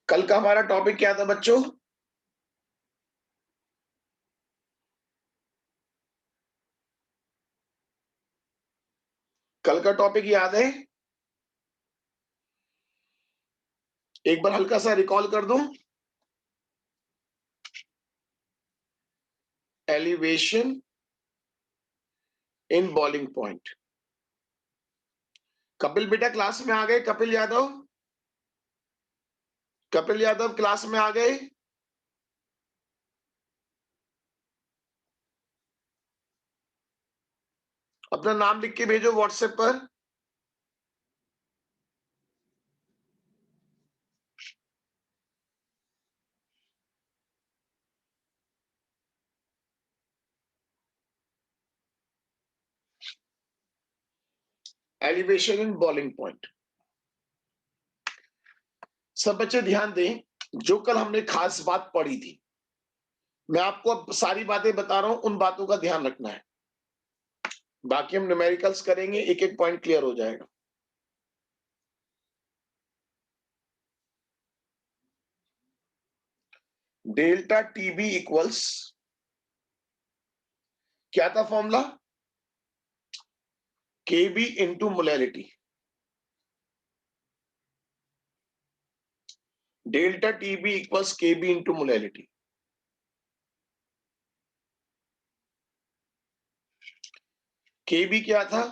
कल का हमारा टॉपिक क्या था बच्चों? कल का टॉपिक याद है? एक बार हल्का सा रिकॉल कर दूं। Elevation in boiling point. Kapil बेटा क्लास में आ गए? कपिल यादव, कपिल यादव क्लास में आ गए? अपना नाम लिख के भेजो व्हाट्सएप पर। Elevation in boiling point. सब बच्चे ध्यान दें, जो कल हमने खास बात पढ़ी थी, मैं आपको अब सारी बातें बता रहा हूं, उन बातों का ध्यान रखना है। बाकी हम न्यूमेरिकल्स करेंगे, एक एक पॉइंट क्लियर हो जाएगा। डेल्टा टीबी इक्वल्स, क्या था formula? KB into molarity. Delta TB equals KB into molarity. KB क्या था?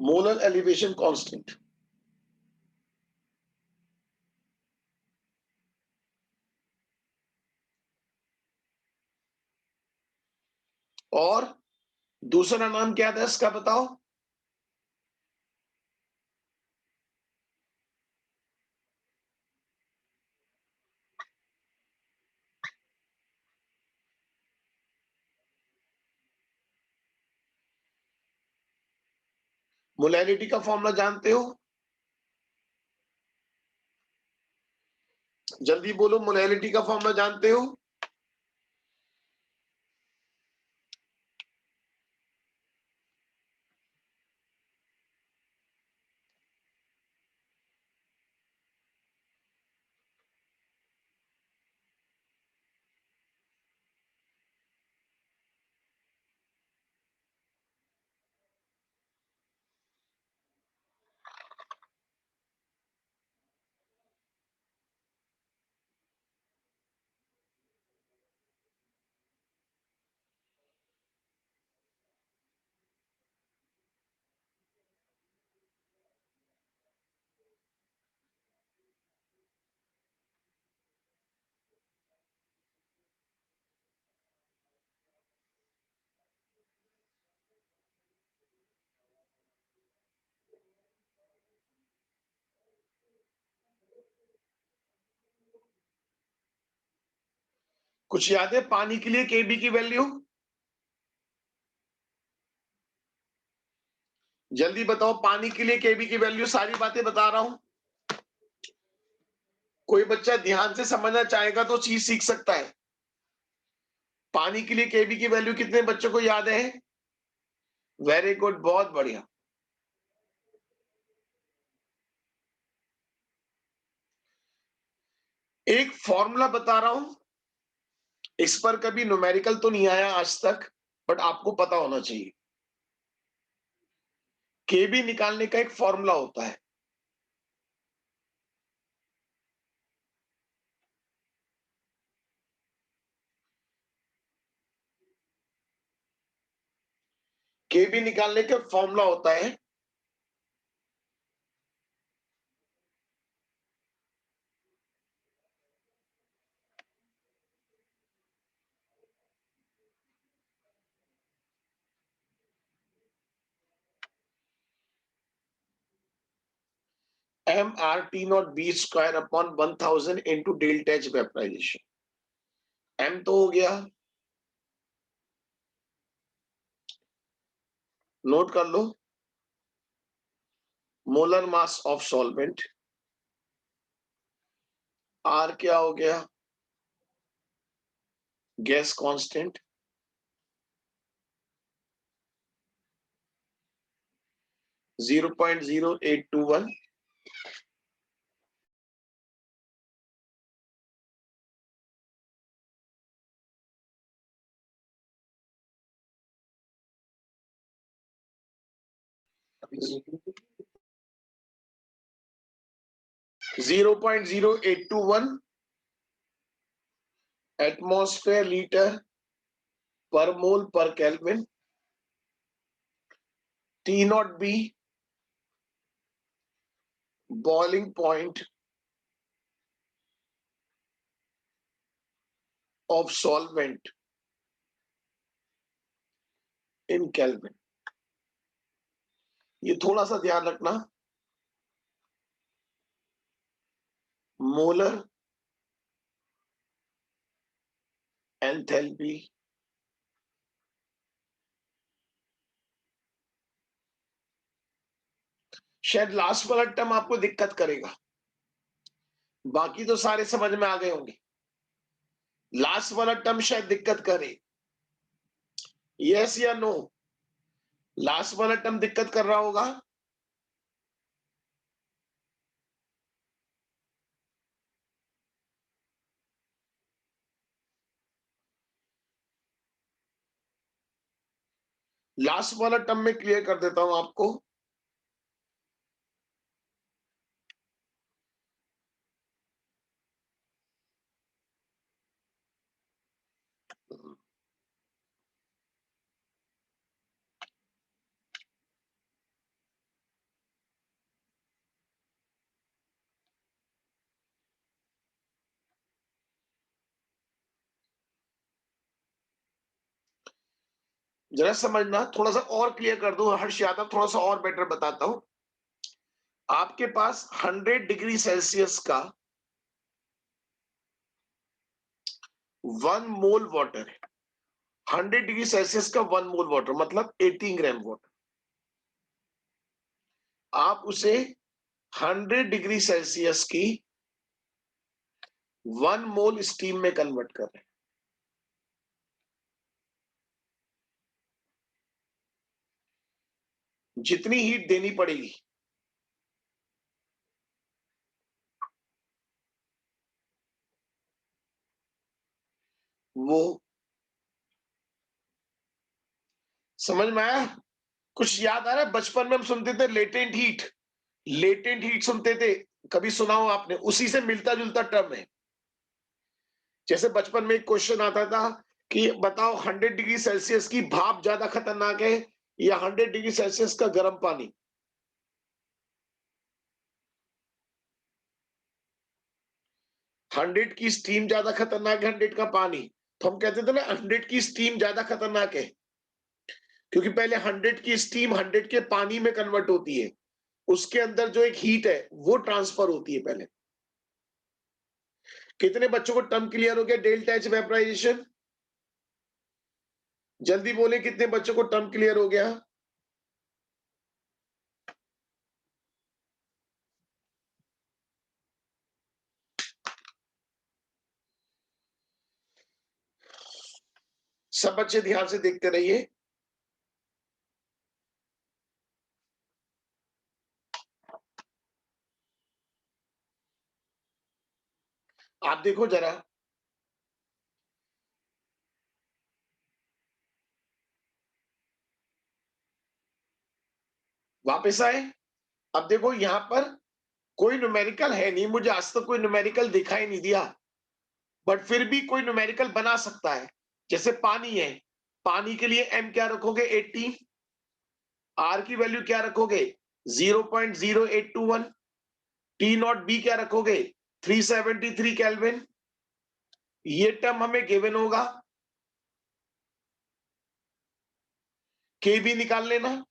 Molar elevation constant. और दूसरा नाम क्या था इसका बताओ? मोलैरिटी का फॉर्मूला जानते हो? जल्दी बोलो, मोलैरिटी का फॉर्मूला जानते हो? कुछ याद है पानी के लिए केबी की वैल्यू? जल्दी बताओ, पानी के लिए केबी की वैल्यू, सारी बातें बता रहा हूं। कोई बच्चा ध्यान से समझना चाहेगा तो चीज सीख सकता है। पानी के लिए केबी की वैल्यू कितने बच्चों को याद है? वेरी गुड, बहुत बढ़िया। एक फॉर्मूला बता रहा हूं, इस पर कभी न्यूमेरिकल तो नहीं आया आज तक, बट आपको पता होना चाहिए। केबी निकालने का एक फॉर्मूला होता है। केबी निकालने का फॉर्मूला होता है M R T naught B square upon 1000 into delta H vaporisation. M तो हो गया, नोट कर लो। Molar mass of solvent. R क्या हो गया? गैस कांस्टेंट 0.0821 0.0821 एटमॉस्फेयर लीटर पर मोल पर kelvin. T naught B boiling point of solvent in Kelvin। ये थोड़ा सा ध्यान रखना, मोलर एंथैल्पी शायद लास्ट वाला टर्म आपको दिक्कत करेगा, बाकी तो सारे समझ में आ गए होंगे। लास्ट वाला टर्म शायद दिक्कत करे, यस या नो? लास्ट वाला टर्म दिक्कत कर रहा होगा। लास्ट वाला टर्म में क्लियर कर देता हूं आपको। जरा समझना, थोड़ा सा और क्लियर कर दूं हर्ष यादव, थोड़ा सा और बेटर बताता हूं। आपके पास 100 डिग्री सेल्सियस का 1 मोल वाटर है। 100 डिग्री सेल्सियस का 1 मोल वाटर मतलब 18 ग्राम वाटर। आप उसे 100 डिग्री सेल्सियस की 1 मोल स्टीम में कन्वर्ट कर रहे हैं। जितनी हीट देनी पड़ेगी वो समझ में आया? कुछ याद आ रहा है? बचपन में हम सुनते थे लेटेंट हीट, लेटेंट हीट सुनते थे, कभी सुना हो आपने? उसी से मिलता जुलता टर्म है। जैसे बचपन में एक क्वेश्चन आता था कि बताओ 100 डिग्री सेल्सियस की भाप ज्यादा खतरनाक है या 100 डिग्री सेल्सियस का गर्म पानी? 100 की स्टीम ज्यादा खतरनाक है 100 का पानी? तो हम कहते थे ना 100 की स्टीम ज्यादा खतरनाक है, क्योंकि पहले 100 की स्टीम 100 के पानी में कन्वर्ट होती है, उसके अंदर जो एक हीट है वो ट्रांसफर होती है पहले। कितने बच्चों को टर्म क्लियर हो गया डेल्टा एच वेपराइजेशन? जल्दी बोले, कितने बच्चों को टर्म क्लियर हो गया? सब बच्चे ध्यान से देखते रहिए। आप देखो जरा, वापस आए। अब देखो यहां पर कोई न्यूमेरिकल है नहीं, मुझे आज तक कोई न्यूमेरिकल दिखाई नहीं दिया, बट फिर भी कोई न्यूमेरिकल बना सकता है। जैसे पानी है, पानी के लिए m क्या रखोगे? 80। r की वैल्यू क्या रखोगे? 0.0821। टी नॉट बी क्या रखोगे? 373 केल्विन। ये टर्म हमें गिवन होगा, के भी निकाल लेना।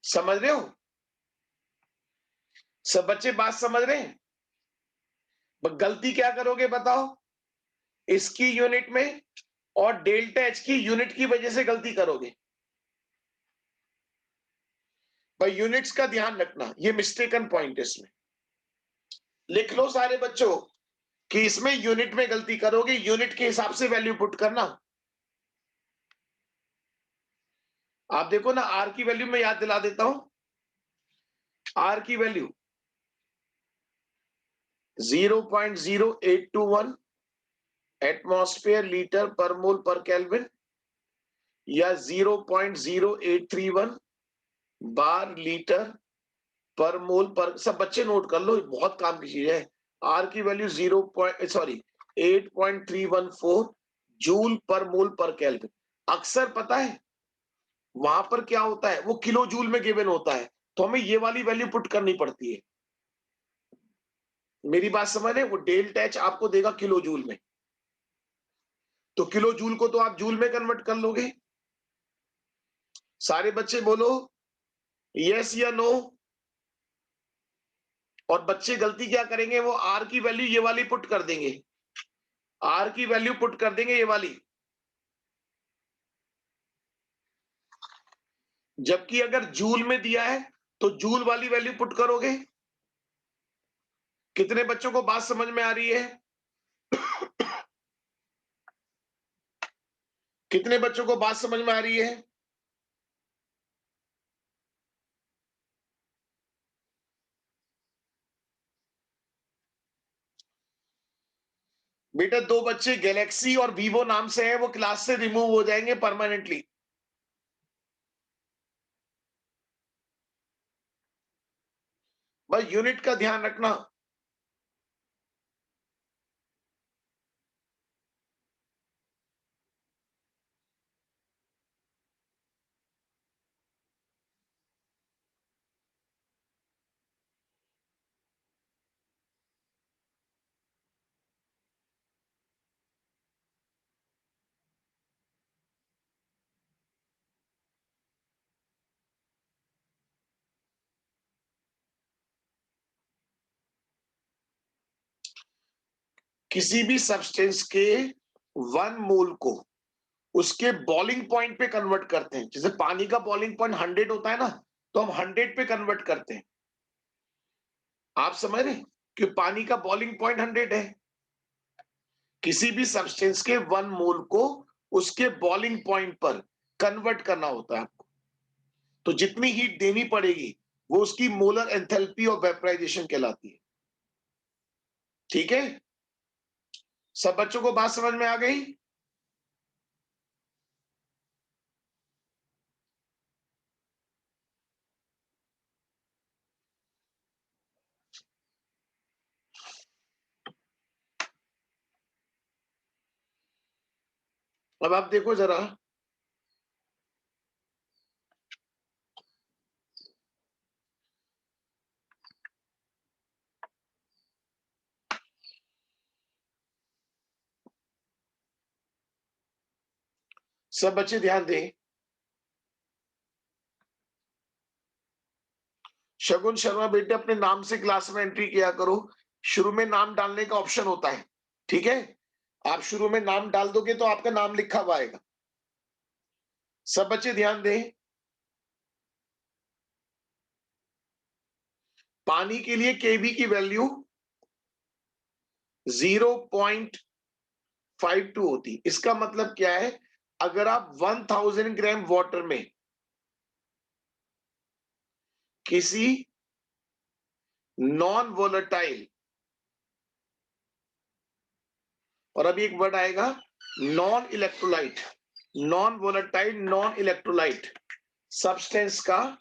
समझ रहे हो? सब बच्चे बात समझ रहे हैं? गलती क्या करोगे बताओ? इसकी यूनिट में और डेल्टा एच की यूनिट की वजह से गलती करोगे। भाई यूनिट्स का ध्यान रखना, ये मिस्टेकन पॉइंट है इसमें। लिख लो सारे बच्चों, कि इसमें यूनिट में गलती करोगे, यूनिट के हिसाब से वैल्यू पुट करना। आप देखो ना, आर की वैल्यू मैं याद दिला देता हूं। आर की वैल्यू 0.0821 एटमॉस्फेयर लीटर पर मोल पर केल्विन, या 0.0831 बार लीटर पर मोल पर। सब बच्चे नोट कर लो, बहुत काम की चीज है। आर की वैल्यू 8.314 जूल पर मोल पर केल्विन। अक्सर पता है वहां पर क्या होता है, वो किलो जूल में गिवन होता है, तो हमें ये वाली वैल्यू पुट करनी पड़ती है। मेरी बात समझ रहे हैं? वो डेल टैच आपको देगा किलो जूल में, तो किलो जूल को तो आप जूल में कन्वर्ट कर लोगे। सारे बच्चे बोलो यस या नो। और बच्चे गलती क्या करेंगे, वो आर की वैल्यू ये वाली पुट कर देंगे, आर की वैल्यू पुट कर देंगे ये वाली, जबकि अगर जूल में दिया है तो जूल वाली वैल्यू पुट करोगे। कितने बच्चों को बात समझ में आ रही है? कितने बच्चों को बात समझ में आ रही है? बेटा, दो बच्चे गैलेक्सी और वीवो नाम से हैं, वो क्लास से रिमूव हो जाएंगे परमानेंटली। बस यूनिट का ध्यान रखना। किसी भी सब्सटेंस के 1 मोल को उसके बॉइलिंग पॉइंट पे कन्वर्ट करते हैं। जैसे पानी का बॉइलिंग पॉइंट 100 होता है ना, तो हम 100 पे कन्वर्ट करते हैं। आप समझ रहे हैं कि पानी का बॉइलिंग पॉइंट 100 है। किसी भी सब्सटेंस के 1 मोल को उसके बॉइलिंग पॉइंट पर कन्वर्ट करना होता है आपको, तो जितनी हीट देनी पड़ेगी वो उसकी मोलर एंथैल्पी ऑफ वेपराइजेशन कहलाती है। ठीक है, सब बच्चों को बात समझ में आ गई? अब आप देखो जरा, सब बच्चे ध्यान दें। शगुन शर्मा बेटे, अपने नाम से क्लास में एंट्री किया करो। शुरू में नाम डालने का ऑप्शन होता है, ठीक है? आप शुरू में नाम डाल दोगे तो आपका नाम लिखा हुआ आएगा। सब बच्चे ध्यान दें। पानी के लिए केवी की वैल्यू 0.52 होती। इसका मतलब क्या है? अगर आप 1000 ग्राम वाटर में किसी नॉन वोलेटाइल, और अभी एक वर्ड आएगा, non electrolyte, non volatile non electrolyte substance का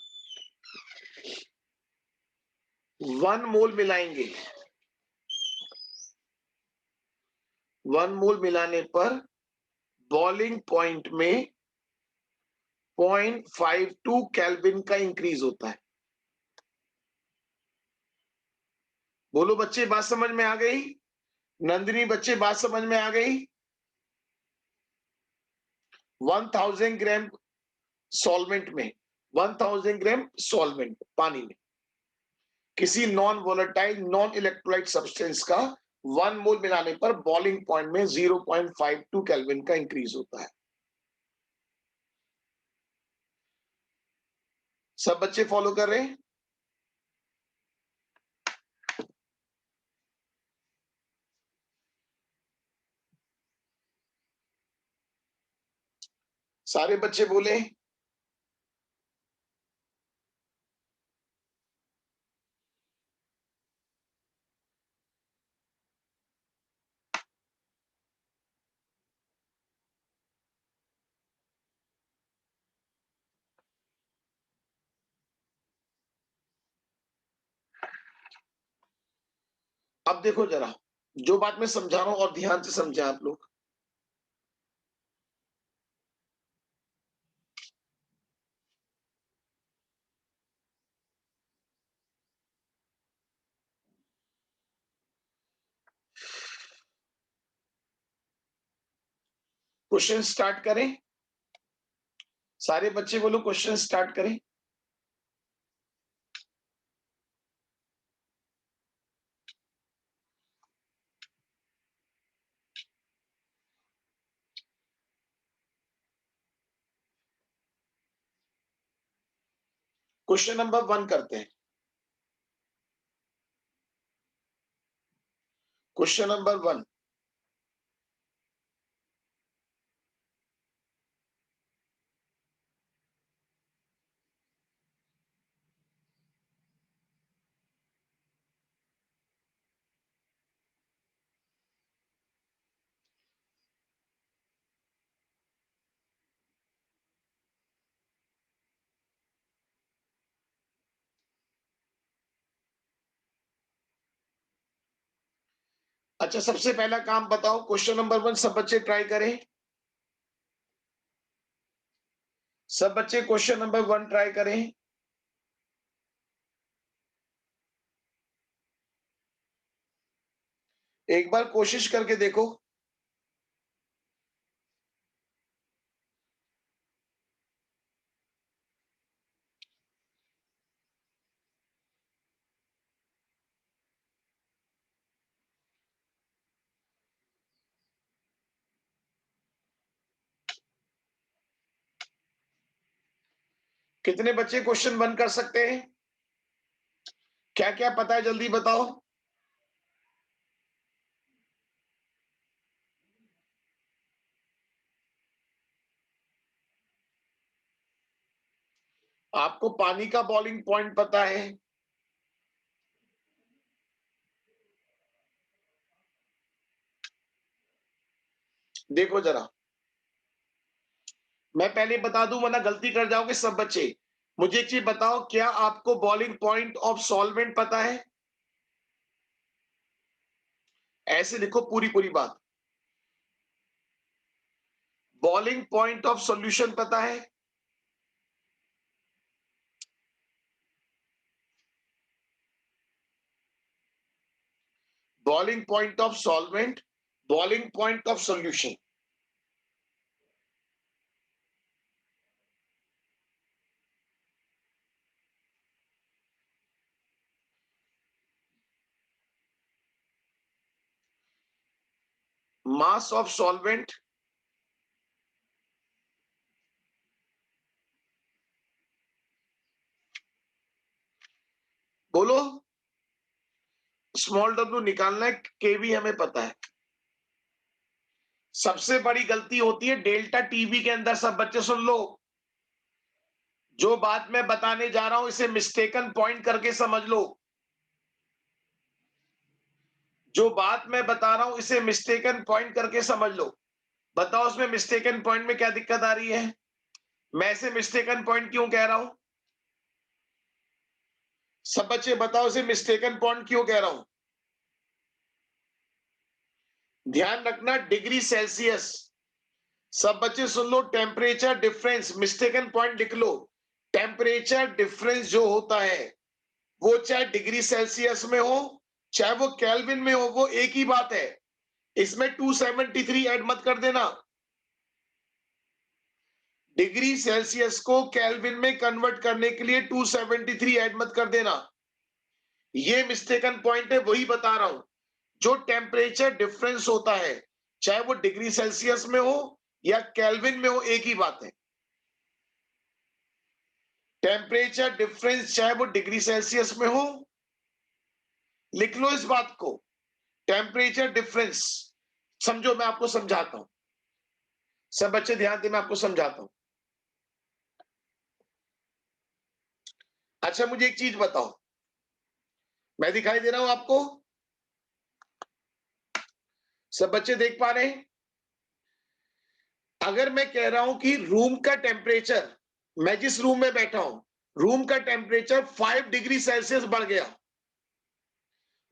1 मोल मिलाएंगे। 1 मोल मिलाने पर बॉइलिंग पॉइंट में 0.52 केल्विन का इंक्रीज होता है। बोलो बच्चे, बात समझ में आ गई? नंदिनी बच्चे, बात समझ में आ गई? 1000 ग्राम सॉल्वेंट में, 1000 ग्राम सॉल्वेंट पानी में किसी non volatile non electrolyte substance का 1 मोल मिलाने पर बॉइलिंग पॉइंट में 0.52 केल्विन का इंक्रीज होता है। सब बच्चे फॉलो कर रहे हैं? सारे बच्चे बोले। अब देखो जरा, जो बात मैं समझा रहा हूं और ध्यान से समझे आप लोग। क्वेश्चन स्टार्ट करें। सारे बच्चे बोलो क्वेश्चन स्टार्ट करें। क्वेश्चन नंबर 1 करते हैं। Question number 1। अच्छा, सबसे पहला काम बताओ, क्वेश्चन नंबर 1 सब बच्चे ट्राई करें। सब बच्चे क्वेश्चन नंबर 1 ट्राई करें। एक बार कोशिश करके देखो। कितने बच्चे क्वेश्चन 1 कर सकते हैं? क्या क्या पता है, जल्दी बताओ। आपको पानी का बॉइलिंग पॉइंट पता है? देखो जरा, मैं पहले बता दूं वरना गलती कर जाओगे सब बच्चे। मुझे एक चीज बताओ, क्या आपको बॉइलिंग पॉइंट ऑफ सॉल्वेंट पता है? ऐसे लिखो पूरी पूरी बात। बॉइलिंग पॉइंट ऑफ सॉल्यूशन पता है? Boiling point of solvent, boiling point of solution. Mass of solvent, बोलो। स्मॉल डब्ल्यू निकालना है, के भी हमें पता है। सबसे बड़ी गलती होती है डेल्टा टीवी के अंदर। सब बच्चे सुन लो, जो बात मैं बताने जा रहा हूं इसे मिस्टेकन पॉइंट करके समझ लो। जो बात मैं बता रहा हूं इसे मिस्टेकन पॉइंट करके समझ लो। बताओ उसमें मिस्टेकन पॉइंट में क्या दिक्कत आ रही है? मैं इसे मिस्टेकन पॉइंट क्यों कह रहा हूं? सब बच्चे बताओ इसे मिस्टेकन पॉइंट क्यों कह रहा हूं? ध्यान रखना, डिग्री सेल्सियस। सब बच्चे सुन लो, टेम्परेचर डिफरेंस, मिस्टेकन पॉइंट लिख लो। टेम्परेचर डिफरेंस जो होता है वो चाहे डिग्री सेल्सियस में हो चाहे वो केल्विन में हो, वो एक ही बात है। इसमें 273 ऐड मत कर देना। डिग्री सेल्सियस को केल्विन में कन्वर्ट करने के लिए 273 ऐड मत कर देना। ये मिस्टेकन पॉइंट है, वही बता रहा हूं। जो टेम्परेचर डिफरेंस होता है चाहे वो डिग्री सेल्सियस में हो या केल्विन में हो, एक ही बात है। टेम्परेचर डिफरेंस चाहे वो डिग्री सेल्सियस में हो, लिख लो इस बात को। टेम्परेचर डिफरेंस, समझो मैं आपको समझाता हूं। सब बच्चे ध्यान दें, मैं आपको समझाता हूं। अच्छा मुझे एक चीज बताओ, मैं दिखाई दे रहा हूं आपको? सब बच्चे देख पा रहे हैं? अगर मैं कह रहा हूं कि रूम का टेम्परेचर, मैं जिस रूम में बैठा हूं, रूम का टेम्परेचर 5 डिग्री सेल्सियस बढ़ गया,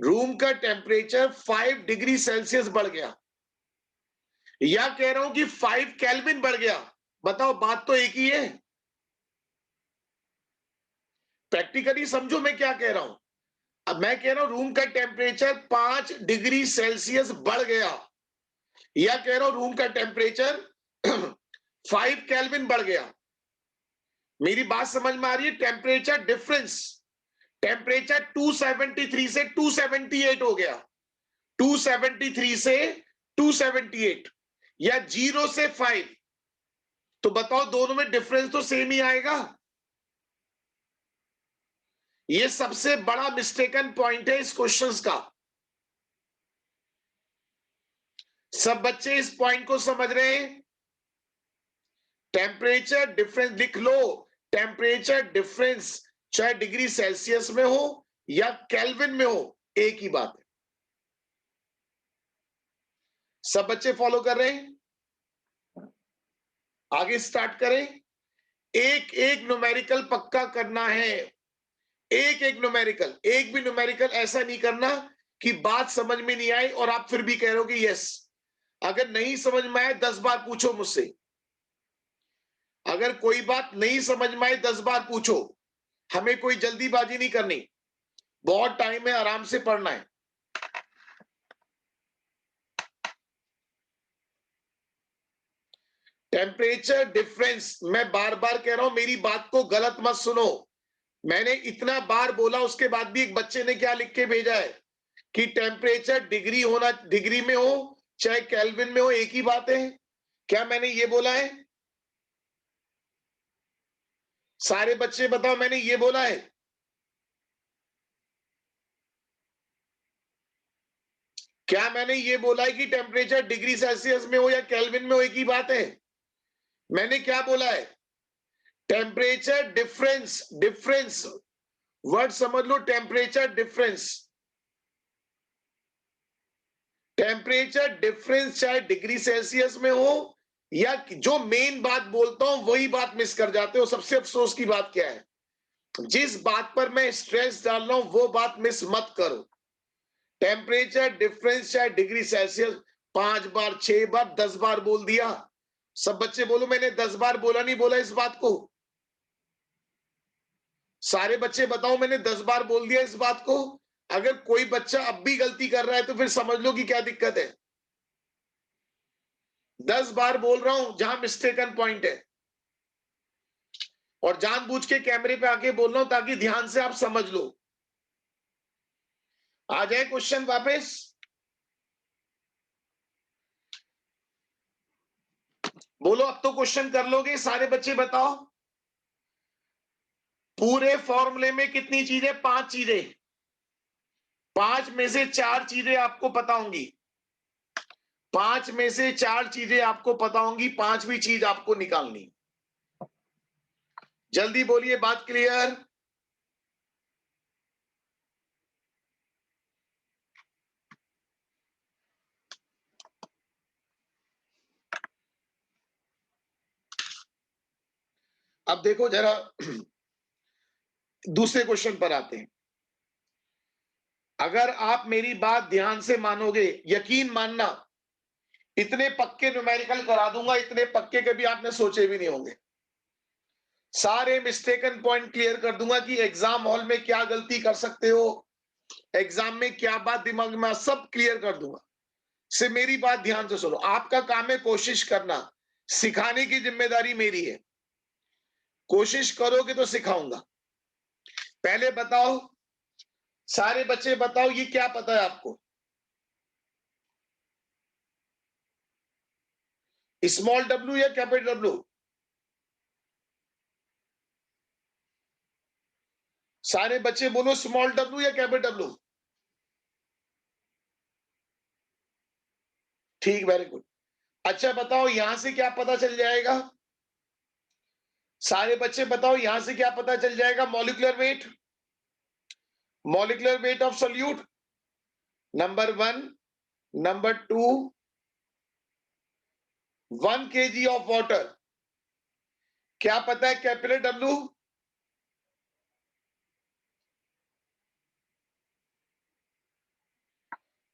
रूम का टेम्परेचर 5 डिग्री सेल्सियस बढ़ गया, या कह रहा हूं कि 5 केल्विन बढ़ गया, बताओ बात तो एक ही है। प्रैक्टिकली समझो मैं क्या कह रहा हूं। अब मैं कह रहा हूं रूम का टेम्परेचर 5 डिग्री सेल्सियस बढ़ गया, या कह रहा हूं रूम का टेम्परेचर 5 केल्विन बढ़ गया। मेरी बात समझ में आ रही है? टेम्परेचर डिफरेंस, टेम्परेचर 273 से 278 हो गया, 273 से 278, या 0 से 5, तो बताओ दोनों में डिफरेंस तो सेम ही आएगा। ये सबसे बड़ा मिस्टेकन पॉइंट है इस क्वेश्चंस का। सब बच्चे इस पॉइंट को समझ रहे हैं? टेम्परेचर डिफरेंस लिख लो, टेम्परेचर डिफरेंस चाहे डिग्री सेल्सियस में हो या केल्विन में हो, एक ही बात है। सब बच्चे फॉलो कर रहे हैं? आगे स्टार्ट करें। एक एक न्यूमेरिकल पक्का करना है, एक एक न्यूमेरिकल, एक भी न्यूमेरिकल ऐसा नहीं करना कि बात समझ में नहीं आई और आप फिर भी कह रहे हो कि यस। अगर नहीं समझ में आए 10 बार पूछो मुझसे, अगर कोई बात नहीं समझ में आए 10 बार पूछो, हमें कोई जल्दीबाजी नहीं करनी, बहुत टाइम है, आराम से पढ़ना है। टेम्परेचर डिफरेंस, मैं बार बार कह रहा हूं मेरी बात को गलत मत सुनो। मैंने इतना बार बोला उसके बाद भी एक बच्चे ने क्या लिख के भेजा है कि टेम्परेचर डिग्री होना, डिग्री में हो चाहे केल्विन में हो एक ही बात है। क्या मैंने ये बोला है? सारे बच्चे बताओ मैंने ये बोला है? क्या मैंने ये बोला है कि टेम्परेचर डिग्री सेल्सियस में हो या केल्विन में हो एक ही बात है? मैंने क्या बोला है? टेम्परेचर डिफरेंस, डिफरेंस वर्ड समझ लो, टेम्परेचर डिफरेंस, टेम्परेचर डिफरेंस चाहे डिग्री सेल्सियस में हो, या जो मेन बात बोलता हूं वही बात मिस कर जाते हो। सबसे अफसोस की बात क्या है, जिस बात पर मैं स्ट्रेस डाल रहा हूं वो बात मिस मत करो। टेम्परेचर डिफरेंस चाहे डिग्री सेल्सियस, 5 बार 6 बार 10 बार बोल दिया। सब बच्चे बोलो मैंने 10 बार बोला नहीं बोला इस बात को? सारे बच्चे बताओ मैंने 10 बार बोल दिया इस बात को? अगर कोई बच्चा अब भी गलती कर रहा है तो फिर समझ लो कि क्या दिक्कत है। 10 बार बोल रहा हूं जहां मिस्टेकन पॉइंट है, और जानबूझ के कैमरे पे आके बोल रहा हूं ताकि ध्यान से आप समझ लो। आ जाए क्वेश्चन वापस। बोलो अब तो क्वेश्चन कर लोगे सारे बच्चे बताओ। पूरे फॉर्मूले में कितनी चीजें? 5 चीजें। 5 में से 4 चीजें आपको पता होंगी, 5 में से 4 चीजें आपको पता होंगी, 5वीं चीज आपको निकालनी। जल्दी बोलिए, बात क्लियर? अब देखो जरा दूसरे क्वेश्चन पर आते हैं। अगर आप मेरी बात ध्यान से मानोगे, यकीन मानना, इतने पक्के न्यूमेरिकल करा दूंगा, इतने पक्के कभी आपने सोचे भी नहीं होंगे। सारे मिस्टेकन पॉइंट क्लियर कर दूंगा कि एग्जाम हॉल में क्या गलती कर सकते हो, एग्जाम में क्या बात दिमाग में, सब क्लियर कर दूंगा। से मेरी बात ध्यान से सुनो, आपका काम है कोशिश करना, सिखाने की जिम्मेदारी मेरी है। कोशिश करोगे तो सिखाऊंगा। पहले बताओ, सारे बच्चे बताओ, ये क्या पता है आपको? स्मॉल डब्ल्यू या कैपिटल डब्ल्यू? सारे बच्चे बोलो स्मॉल डब्ल्यू या कैपिटल डब्ल्यू। ठीक, वेरी गुड। अच्छा बताओ यहां से क्या पता चल जाएगा? सारे बच्चे बताओ यहां से क्या पता चल जाएगा? Molecular weight of solute, number 1, number 2, 1 kg of water, क्या पता है कैपिटल डब्ल्यू?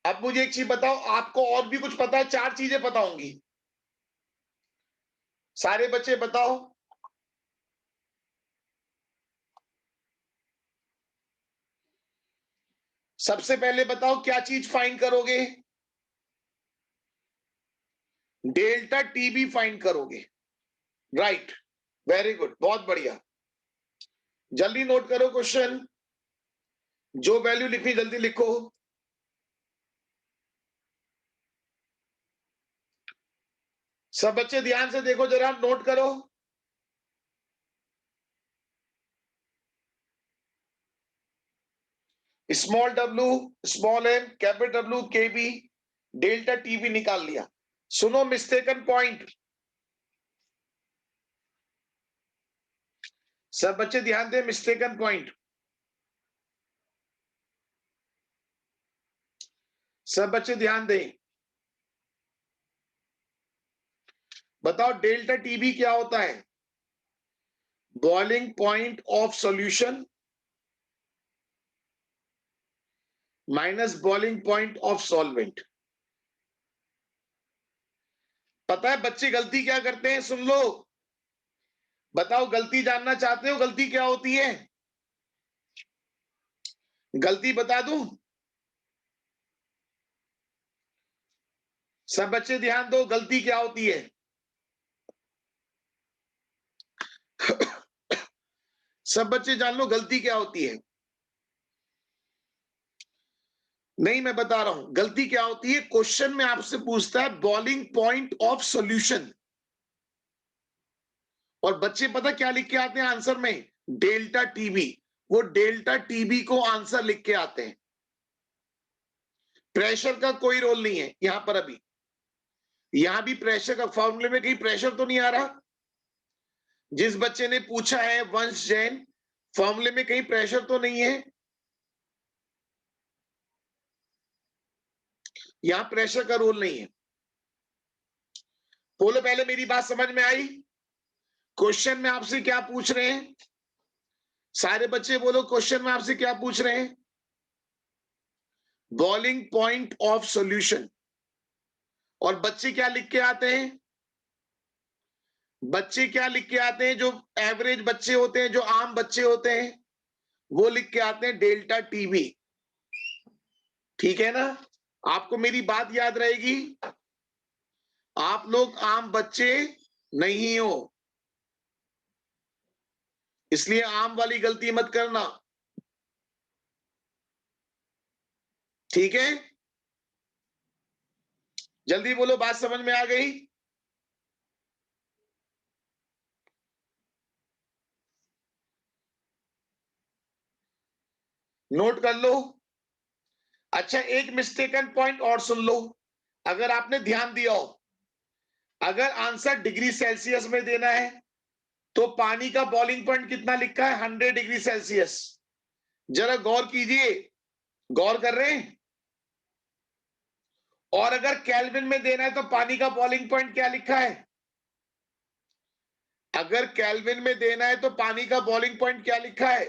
अब मुझे एक चीज बताओ, आपको और भी कुछ पता है? 4 चीजें पता होंगी। सारे बच्चे बताओ। सबसे पहले बताओ क्या चीज फाइंड करोगे? डेल्टा टीबी फाइंड करोगे, राइट। वेरी गुड, बहुत बढ़िया। जल्दी नोट करो क्वेश्चन, जो वैल्यू लिखी जल्दी लिखो। सब बच्चे ध्यान से देखो जरा, नोट करो। Small W, small M, capital W, KB, delta TB निकाल लिया। सुनो मिस्टेकन पॉइंट, सब बच्चे ध्यान दें, मिस्टेकन पॉइंट। सब बच्चे ध्यान दें। बताओ डेल्टा टीबी क्या होता है? Boiling point of solution minus boiling point of solvent. पता है बच्चे गलती क्या करते हैं? सुन लो, बताओ गलती जानना चाहते हो? गलती क्या होती है? गलती बता दूं? सब बच्चे ध्यान दो, गलती क्या होती है? सब बच्चे जान लो गलती क्या होती है। नहीं, मैं बता रहा हूं गलती क्या होती है। क्वेश्चन में आपसे पूछता है बॉइलिंग पॉइंट ऑफ सॉल्यूशन, और बच्चे पता क्या लिख के आते हैं आंसर में? Delta TB. वो डेल्टा टीबी को आंसर लिख के आते हैं। प्रेशर का कोई रोल नहीं है यहां पर। अभी यहां भी प्रेशर का फॉर्मूले में कहीं प्रेशर तो नहीं आ रहा? जिस बच्चे ने पूछा है वंश जैन, फॉर्मूले में कहीं प्रेशर तो नहीं है? यहां प्रेशर का रोल नहीं है। बोलो पहले, मेरी बात समझ में आई? क्वेश्चन में आपसे क्या पूछ रहे हैं? सारे बच्चे बोलो, क्वेश्चन में आपसे क्या पूछ रहे हैं? Boiling point of solution. और बच्चे क्या लिख के आते हैं? बच्चे क्या लिख के आते हैं? जो एवरेज बच्चे होते हैं, जो आम बच्चे होते हैं, वो लिख के आते हैं डेल्टा टीबी। ठीक है ना? आपको मेरी बात याद रहेगी? आप लोग आम बच्चे नहीं हो, इसलिए आम वाली गलती मत करना। ठीक है? जल्दी बोलो, बात समझ में आ गई? नोट कर लो। अच्छा, एक मिस्टेकन पॉइंट और सुन लो, अगर आपने ध्यान दिया हो। अगर आंसर डिग्री सेल्सियस में देना है तो पानी का बॉइलिंग पॉइंट कितना लिखा है? 100 डिग्री सेल्सियस। जरा गौर कीजिए, गौर कर रहे हैं? और अगर केल्विन में देना है तो पानी का बॉइलिंग पॉइंट क्या लिखा है? अगर केल्विन में देना है तो पानी का बॉइलिंग पॉइंट क्या लिखा है?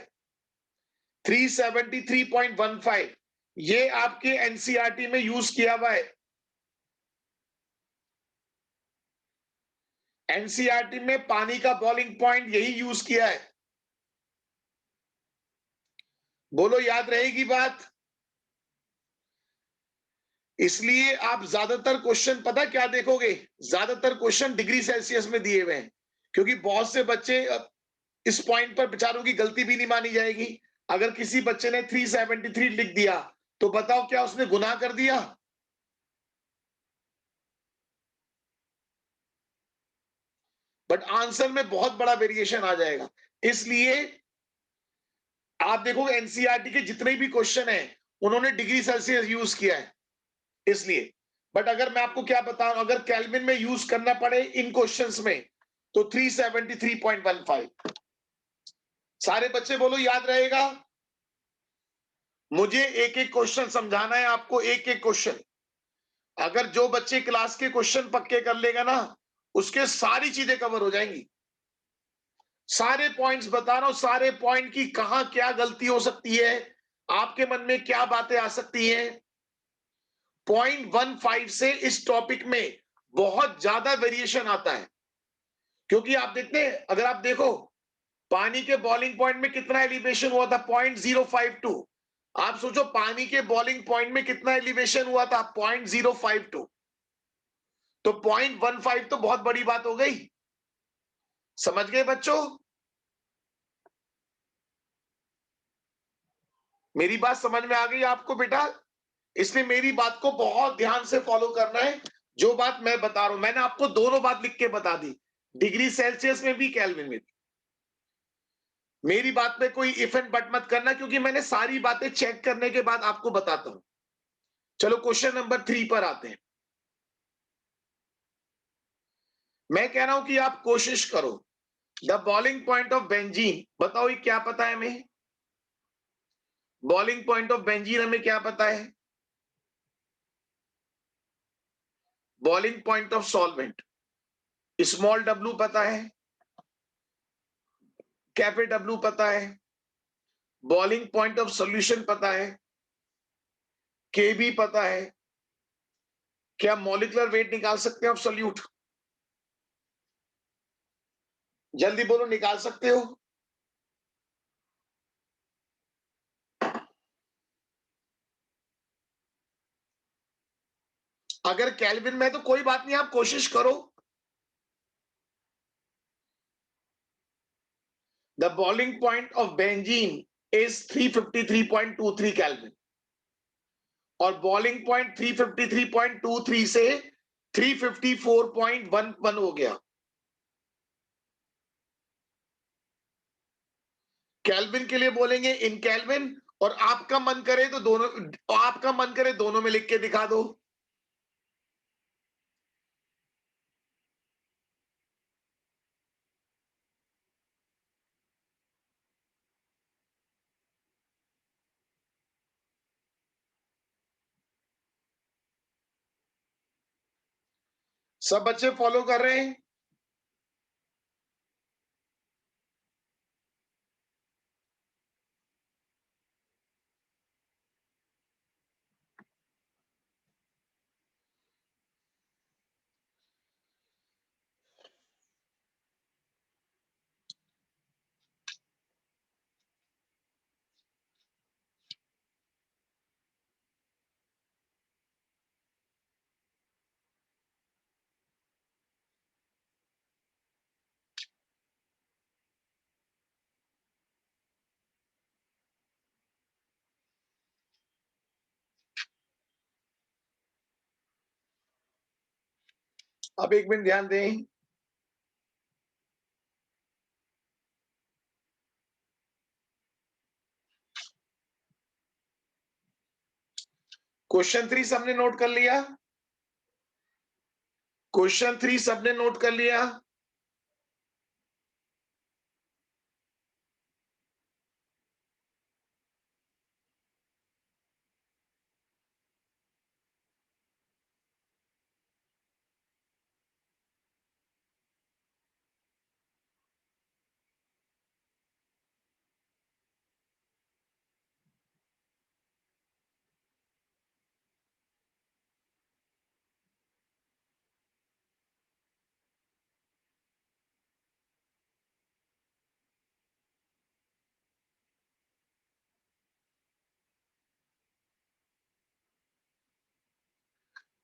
373.15। ये आपके एनसीईआरटी में यूज किया हुआ है। एनसीईआरटी में पानी का बॉइलिंग पॉइंट यही यूज किया है। बोलो, याद रहेगी बात? इसलिए आप ज्यादातर क्वेश्चन पता क्या देखोगे? ज्यादातर क्वेश्चन डिग्री सेल्सियस में दिए हुए हैं, क्योंकि बहुत से बच्चे इस पॉइंट पर बेचारों की गलती भी नहीं मानी जाएगी। अगर किसी बच्चे ने 373 लिख दिया तो बताओ क्या उसने गुनाह कर दिया? बट आंसर में बहुत बड़ा वेरिएशन आ जाएगा। इसलिए आप देखोगे एनसीईआरटी के जितने भी क्वेश्चन हैं उन्होंने डिग्री सेल्सियस यूज किया है, इसलिए। बट अगर मैं आपको क्या बताऊं, अगर केल्विन में यूज करना पड़े इन क्वेश्चंस में, तो 373.15। सारे बच्चे बोलो याद रहेगा। मुझे एक एक क्वेश्चन समझाना है आपको, एक एक क्वेश्चन। अगर जो बच्चे क्लास के क्वेश्चन पक्के कर लेगा ना, उसके सारी चीजें कवर हो जाएंगी। सारे पॉइंट्स बता रहा हूं, सारे पॉइंट की कहां क्या गलती हो सकती है, आपके मन में क्या बातें आ सकती हैं। 0.15 से इस टॉपिक में बहुत ज्यादा वेरिएशन आता है। क्योंकि आप देखते हैं, अगर आप देखो पानी के बॉइलिंग पॉइंट में कितना एलिवेशन हुआ था, 0.052। आप सोचो पानी के बॉइलिंग पॉइंट में कितना एलिवेशन हुआ था, 0.052। तो 0.15 तो बहुत बड़ी बात हो गई। समझ गए बच्चों? मेरी बात समझ में आ गई आपको बेटा? इसलिए मेरी बात को बहुत ध्यान से फॉलो करना है। जो बात मैं बता रहा हूं, मैंने आपको दोनों बात लिख के बता दी, डिग्री सेल्सियस में भी, केल्विन में भी। मेरी बात में कोई इफ एंड बट मत करना, क्योंकि मैंने सारी बातें चेक करने के बाद आपको बताता हूं। चलो क्वेश्चन नंबर 3 पर आते हैं। मैं कह रहा हूं कि आप कोशिश करो, the boiling point of benzene, बताओ ये क्या पता है हमें? बॉइलिंग पॉइंट ऑफ बेंजीन हमें क्या पता है? Boiling point of solvent small W पता है, कैपिटल डब्ल्यू पता है, बॉइलिंग पॉइंट ऑफ सॉल्यूशन पता है, के भी पता है। क्या मॉलिक्यूलर वेट निकाल सकते हैं आप सॉल्यूट? जल्दी बोलो, निकाल सकते हो? अगर केल्विन में तो कोई बात नहीं, आप कोशिश करो। The boiling point of benzene is 353.23 kelvin, और बॉइलिंग पॉइंट 353.23 से 354.11 हो गया। केल्विन के लिए बोलेंगे इन केल्विन, और आपका मन करे तो दोनों, आपका मन करे दोनों में लिख के दिखा दो। सब बच्चे फॉलो कर रहे हैं? अब एक मिनट ध्यान दें। क्वेश्चन 3 सबने नोट कर लिया? क्वेश्चन 3 सबने नोट कर लिया?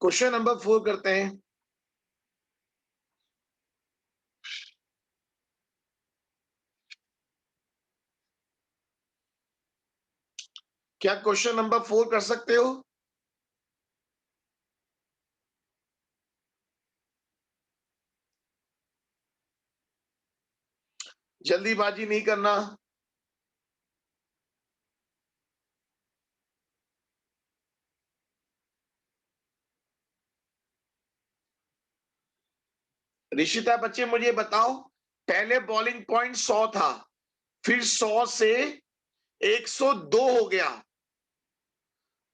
क्वेश्चन नंबर 4 करते हैं। क्या क्वेश्चन नंबर 4 कर सकते हो? जल्दीबाजी नहीं करना। ऋषिता बच्चे मुझे बताओ, पहले बॉइलिंग पॉइंट 100 था, फिर 100 से 102 हो गया,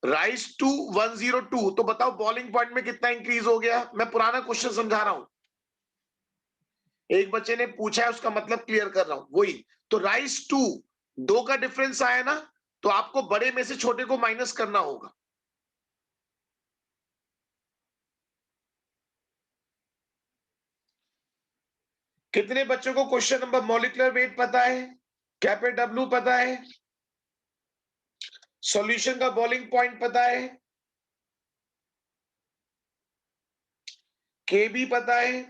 राइज टू 102, तो बताओ बॉइलिंग पॉइंट में कितना इंक्रीज हो गया? मैं पुराना क्वेश्चन समझा रहा हूं, एक बच्चे ने पूछा है उसका मतलब क्लियर कर रहा हूं, वही। तो राइज टू 2 का डिफरेंस आया ना, तो आपको बड़े में से छोटे को माइनस करना होगा। कितने बच्चों को क्वेश्चन नंबर मॉलिक्यूलर वेट पता है, कैपिटल डब्ल्यू पता है, सॉल्यूशन का बॉइलिंग पॉइंट पता है, के भी पता है,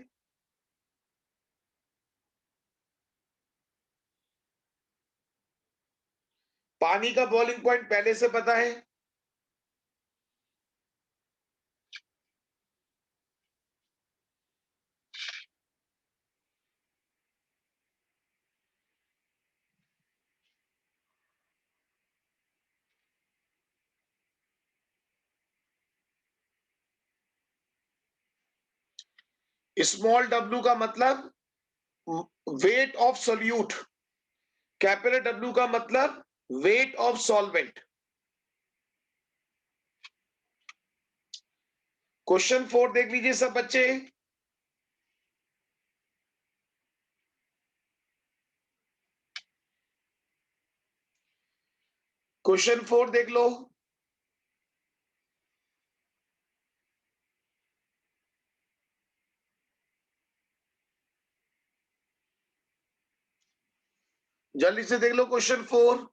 पानी का बॉइलिंग पॉइंट पहले से पता है? स्मॉल डब्ल्यू का मतलब weight of solute, capital W का मतलब वेट ऑफ सॉल्वेंट। क्वेश्चन 4 देख लीजिए सब बच्चे, क्वेश्चन 4 देख लो। जल्दी से देख लो क्वेश्चन 4।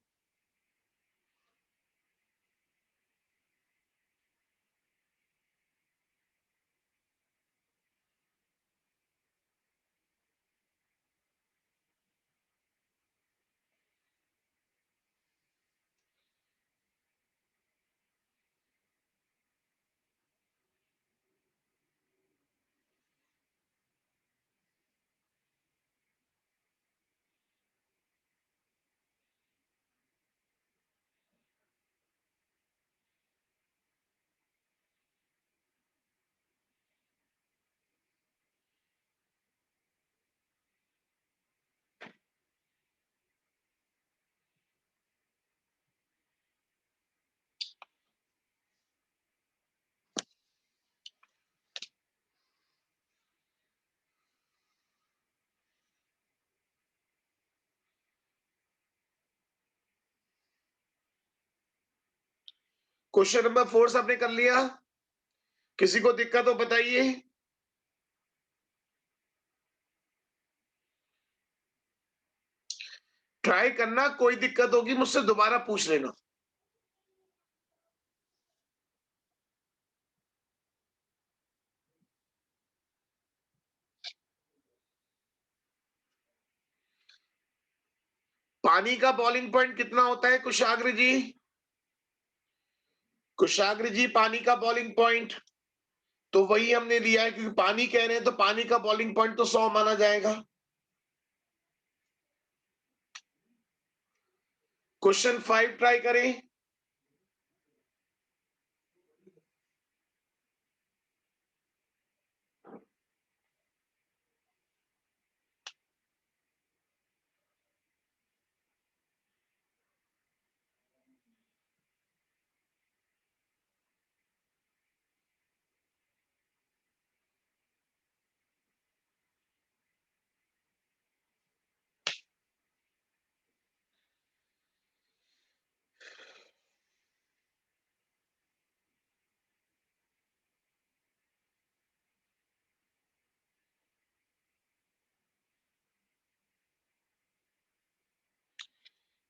क्वेश्चन नंबर 4 सबने कर लिया? किसी को दिक्कत हो बताइए। ट्राई करना, कोई दिक्कत होगी मुझसे दोबारा पूछ लेना। पानी का बॉइलिंग पॉइंट कितना होता है कुशाग्र जी? कुशाग्र जी पानी का बॉइलिंग पॉइंट तो वही हमने लिया है, क्योंकि पानी कह रहे हैं तो पानी का बॉइलिंग पॉइंट तो 100 माना जाएगा। क्वेश्चन 5 ट्राई करें।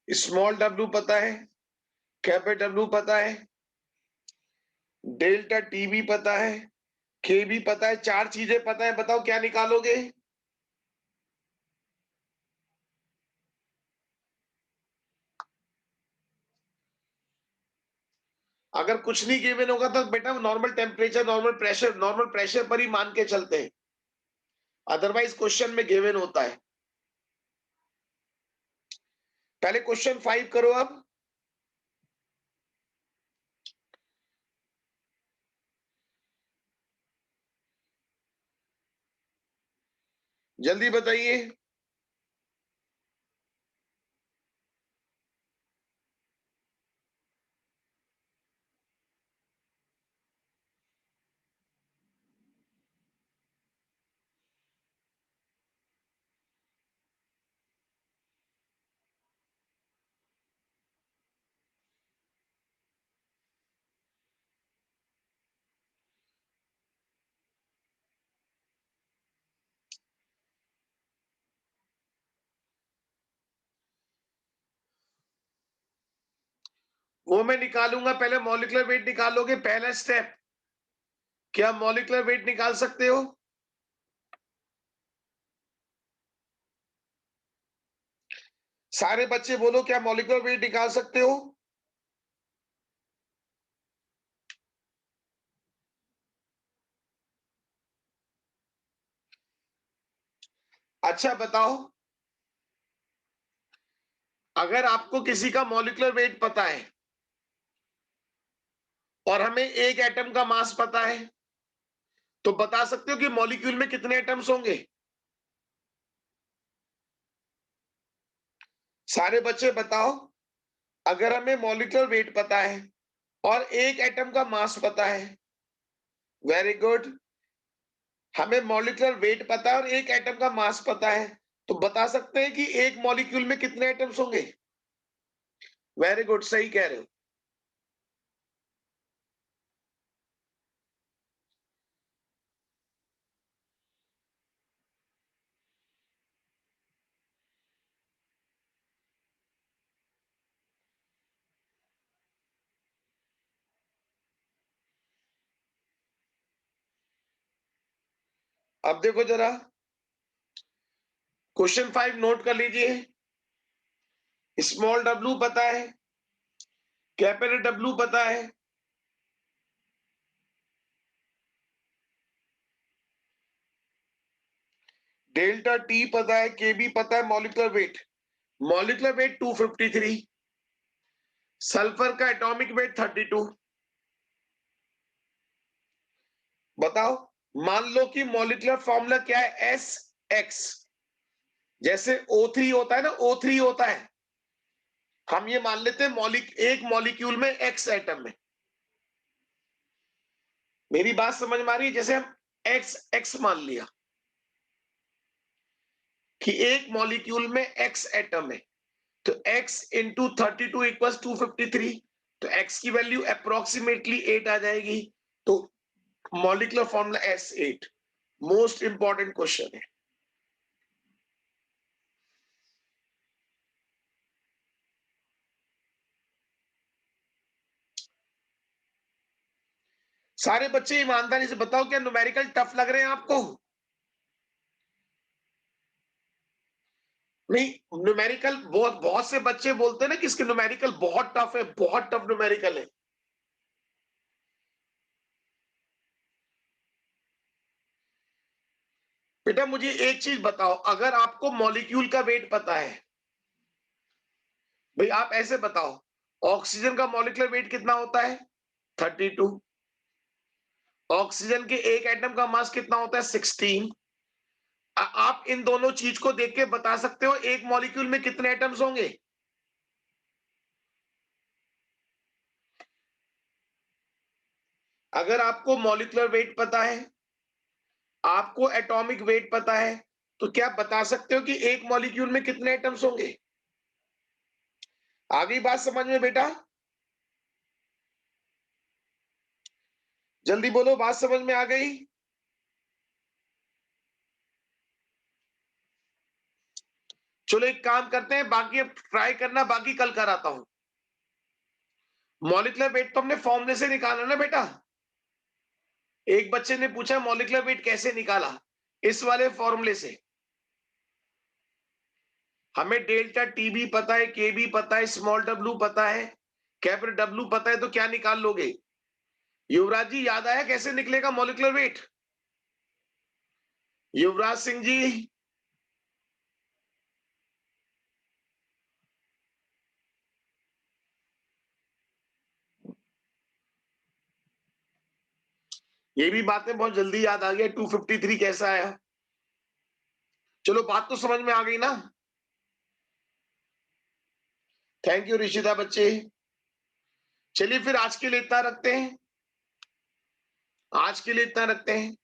स्मॉल डब्ल्यू पता है, कैपिटल डब्ल्यू पता है, डेल्टा टी भी पता है, के भी पता है, 4 चीजें पता है, बताओ क्या निकालोगे? अगर कुछ नहीं गिवन होगा तो बेटा नॉर्मल टेम्परेचर, नॉर्मल प्रेशर पर ही मान के चलते हैं, अदरवाइज क्वेश्चन में गिवन होता है। पहले क्वेश्चन 5 करो अब। जल्दी बताइए। वो मैं निकालूंगा, पहले मॉलिक्यूलर वेट निकालोगे, पहला स्टेप। क्या मॉलिक्यूलर वेट निकाल सकते हो? सारे बच्चे बोलो, क्या मॉलिक्यूलर वेट निकाल सकते हो? अच्छा बताओ, अगर आपको किसी का मॉलिक्यूलर वेट पता है और हमें एक एटम का मास पता है, तो बता सकते हो कि मॉलिक्यूल में कितने एटम्स होंगे? सारे बच्चे बताओ, अगर हमें मॉलिक्यूलर वेट पता है और एक एटम का मास पता है। Very good. हमें मॉलिक्यूलर वेट पता है और एक एटम का मास पता है, तो बता सकते हैं कि एक मॉलिक्यूल में कितने एटम्स होंगे? वेरी गुड, सही कह रहे हो। अब देखो जरा, क्वेश्चन 5 नोट कर लीजिए। स्मॉल डब्ल्यू पता है, कैपिटल डब्ल्यू पता है, डेल्टा टी पता है, के बी पता है, molecular weight. Molecular weight 253, sulphur का एटॉमिक वेट 32। बताओ, मान लो कि मॉलिक्यूलर फॉर्मूला क्या है, एस एक्स। जैसे O3 होता है ना, O3 होता है, हम ये मान लेते हैं एक मॉलिक्यूल में एक्स एटम है। मेरी बात समझ में आ रही है? जैसे हम एक्स एक्स मान लिया कि एक मॉलिक्यूल में एक्स एटम है, तो x इंटू 32 इक्वल 253, तो x की वैल्यू अप्रोक्सीमेटली 8 आ जाएगी। तो molecular formula S8 most important question है। सारे बच्चे ईमानदारी से बताओ, क्या न्यूमेरिकल टफ लग रहे हैं आपको? नहीं, न्यूमेरिकल बहुत बहुत से बच्चे बोलते हैं ना कि इसके न्यूमेरिकल बहुत टफ है, बहुत टफ न्यूमेरिकल है। बेटा मुझे एक चीज बताओ, अगर आपको मॉलिक्यूल का वेट पता है, भाई आप ऐसे बताओ, ऑक्सीजन का मॉलिक्यूलर वेट कितना होता है? 32। ऑक्सीजन के एक एटम का मास कितना होता है? 16। आप इन दोनों चीज को देख के बता सकते हो एक मॉलिक्यूल में कितने एटम्स होंगे? अगर आपको मॉलिक्यूलर वेट पता है, आपको एटॉमिक वेट पता है, तो क्या बता सकते हो कि एक मॉलिक्यूल में कितने एटम्स होंगे? आ गई बात समझ में बेटा? जल्दी बोलो, बात समझ में आ गई? चलो एक काम करते हैं, बाकी अब ट्राई करना, बाकी कल कराता हूं। मॉलिक्यूलर वेट तो हमने फॉर्मूले से निकाला ना बेटा। एक बच्चे ने पूछा मॉलिक्यूलर वेट कैसे निकाला, इस वाले फॉर्मूले से। हमें डेल्टा टी भी पता है, के भी पता है, स्मॉल डब्ल्यू पता है, कैपिटल डब्ल्यू पता है, तो क्या निकाल लोगे? युवराज जी याद आया कैसे निकलेगा मॉलिक्यूलर वेट? युवराज सिंह जी, ये भी बातें बहुत जल्दी याद आ गया। 253 कैसा आया? चलो बात तो समझ में आ गई ना? थैंक यू ऋषिता बच्चे। चलिए फिर आज के लिए इतना रखते हैं। आज के लिए इतना रखते हैं।